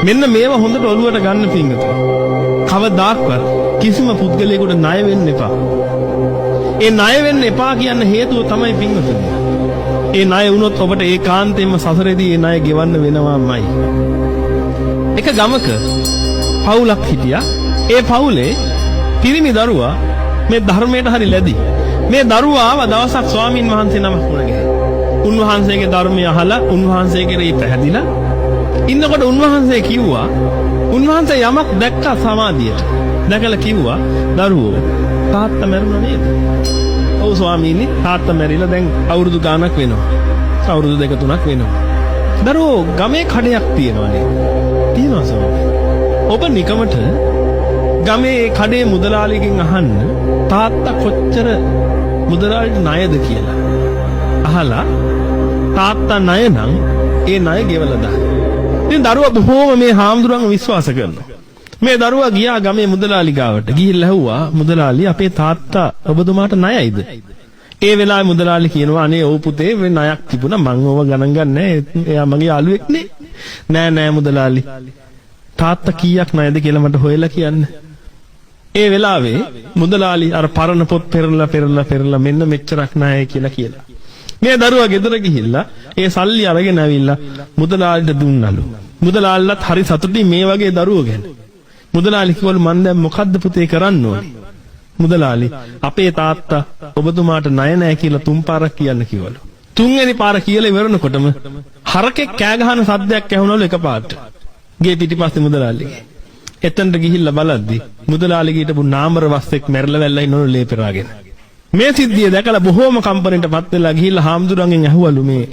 මෙන්න මේවා හොඳට ඔළුවට ගන්න පිංගුතුනි. කවදාක්වත් කිසිම පුද්ගලයෙකුට ණය වෙන්න එපා. ඒ ණය වෙන්න එපා කියන හේතුව තමයි පිංගුතුනි. ඒ ණය වුණොත් ඔබට ඒකාන්තයෙන්ම සසරේදී ඒ ණය ගෙවන්න වෙනවාමයි. එක ගමක පවුලක් හිටියා. ඒ පවුලේ පිරිමි දරුවා මේ ධර්මයට හරි ලැබි. මේ දරුවා ආව දවසක් ස්වාමින් වහන්සේ නමක් මුණ ගැහුවා. උන්වහන්සේගේ ධර්මය අහලා උන්වහන්සේගේ රේ පැහැදිලා ඉන්නකොට උන්වහන්සේ කිව්වා උන්වහන්සේ යමක් දැක්කා සමාධියට. දැකලා කිව්වා දරුවෝ තාත්තා මැරුණා නේද? ඔව් ස්වාමීනි තාත්තා මැරිලා දැන් අවුරුදු ගාණක් වෙනවා. අවුරුදු 2-3ක් වෙනවා. දරුවෝ ගමේ කඩයක් තියෙනවා නේද? තියෙනවා ස්වාමීනි. ඔබ නිකමට ගමේ කඩේ මුදලාලිගෙන් අහන්න තාත්තා කොච්චර මුදලාලිට ණයද කියලා. අහලා තාත්තා ණය නම් ඒ ණය ගෙවලා දාන්න. ඉතින් දරුවා බොහෝම මේ හාමුදුරන්ව විශ්වාස කරනවා. මේ දරුවා ගියා ගමේ මුදලාලි ගාවට. ගිහිල්ලා ඇහුවා මුදලාලි අපේ තාත්තා ඔබතුමාට ණයයිද? ඒ වෙලාවේ මුදලාලි කියනවා අනේ ඔව් පුතේ මේ ණයක් තිබුණා මං ඕව ගණන් ගන්නෑ. එයා මගේ යාළුවෙක් නේ. නෑ මුදලාලි. තාත්තා කීයක් ණයද කියලා මට හොයලා කියන්න. ඒ වෙලාවේ මුදලාලි අර පරණ පොත් පෙරලා මෙන්න මෙච්චරක් ණයයි කියලා. මේ දරුවා ගෙදර ගිහිල්ලා ඒ සල්ලි අරගෙන ඇවිල්ලා මුදලාලිට දුන්නලු. මුදලාල්ලත් හරි සතුටින් මේ වගේ දරුවෝ ගැන. මුදලාලි කිව්වලු මන් දැන් මොකද්ද පුතේ කරන්න ඕනේ? මුදලාලි අපේ තාත්තා ඔබතුමාට ණය නැහැ කියලා තුන් පාරක් කියන්න කිව්වලු. තුන්වෙනි පාර කියලා ඉවරනකොටම හරකෙක් කෑ ගහන සද්දයක් ඇහුණලු එකපාරට. ගේ පිටිපස්සේ මුදලාලිගේ. එතනට ගිහිල්ලා බලද්දි මුදලාලිගේ හිටපු නාමර වස්සෙක් මැරලා වැල්ලා ඉන්නවලු ලේ පෙරාගෙන. මේ සිද්ධිය දැකලා බොහෝම කම්පණයටපත් වෙලා ගිහිල්ලා හාමුදුරන්ගෙන් ඇහුවලු මේ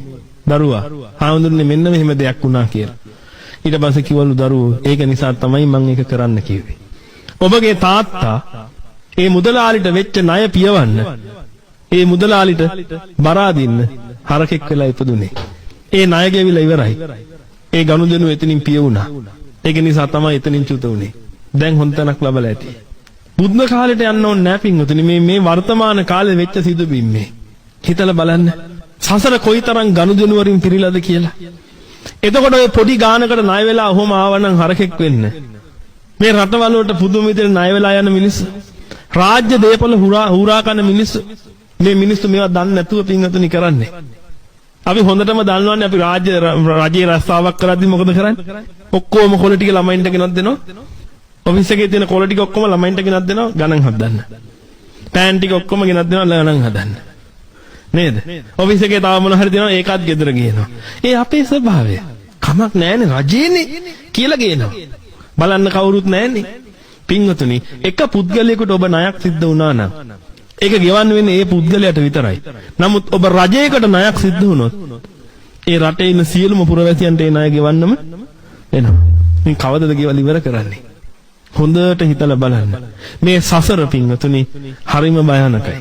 දරුවා හාමුදුරනේ මෙන්න මෙහෙම දෙයක් වුණා කියලා. ඊට පස්සේ කිව්වලු දරුවෝ ඒක නිසා තමයි මම ඒක කරන්න කිව්වේ. ඔබගේ තාත්තා ඒ මුදලාලිට වෙච්ච ණය පියවන්න ඒ මුදලාලිට බරා දෙන්න හරකෙක් වෙලා ඉපදුනේ. ඒ ණය ගෙවිලා ඉවරයි. ඒ ගනුදෙනු එතනින් පිය වුණා. ඒක නිසා තමයි එතනින් චුත උනේ. දැන් හොඳ තැනක් ලබලා ඇති. බුද්ධ කාලෙට යන්න ඕනේ නැහැ පින්වතුනි මේ වර්තමාන කාලේ වෙච්ච සිදුවීම් මේ. හිතලා බලන්න. සසර කොයිතරම් ගනුදෙනු වලින් පිරීලාද කියලා. එතකොට ඔය පොඩි ගානකට ණය වෙලා ඔහොම ආවනම් හරකෙක් වෙන්න. මේ රටවල වලට පුදුම විදිහට ණය වෙලා යන මිනිස්සු. රාජ්‍ය දේපල හුරා කන මිනිස්සු. මේ මිනිස්සු මේවා දන්නේ නැතුව පින්වතුනි කරන්නේ. අපි හොඳටම දන්නවන්නේ අපි රාජ්‍ය රස්සාවක් කරද්දි මොකද කරන්නේ? ඔක්කොම කොළ ටික ළමයින්ට ගෙනත් දෙනවා. ඔෆිස් එකේ තියෙන කොළ ටික ඔක්කොම ළමයින්ට ගෙනත් දෙනවා ගණන් හදන්න. පෑන් ටික ඔක්කොම ගෙනත් දෙනවා ගණන් හදන්න. නේද? ඔෆිස් එකේ තව මොන හරි දෙනවා ඒකත් ගෙදර ගේනවා. ඒ අපේ ස්වභාවය. කමක් නැහැනේ රජේනේ කියලා ගේනවා. බලන්න කවුරුත් නැහැනේ. පින්වතුනි එක පුද්ගලයෙකුට ඔබ ණයක් සිද්ධ වුණා නම් ඒක ගෙවන්න වෙන්නේ ඒ පුද්ගලයාට විතරයි. නමුත් ඔබ රජයකට ණයක් සිද්ධ වුණොත් ඒ රටේ ඉන්න සියලුම පුරවැසියන්ට ඒ ණය ගෙවන්නම වෙනවා. ඉතින් කවදද ගෙවලා ඉවර කරන්නේ? හොඳට හිතලා බලන්න. මේ සසර පින්වතුනි හරිම භයානකයි.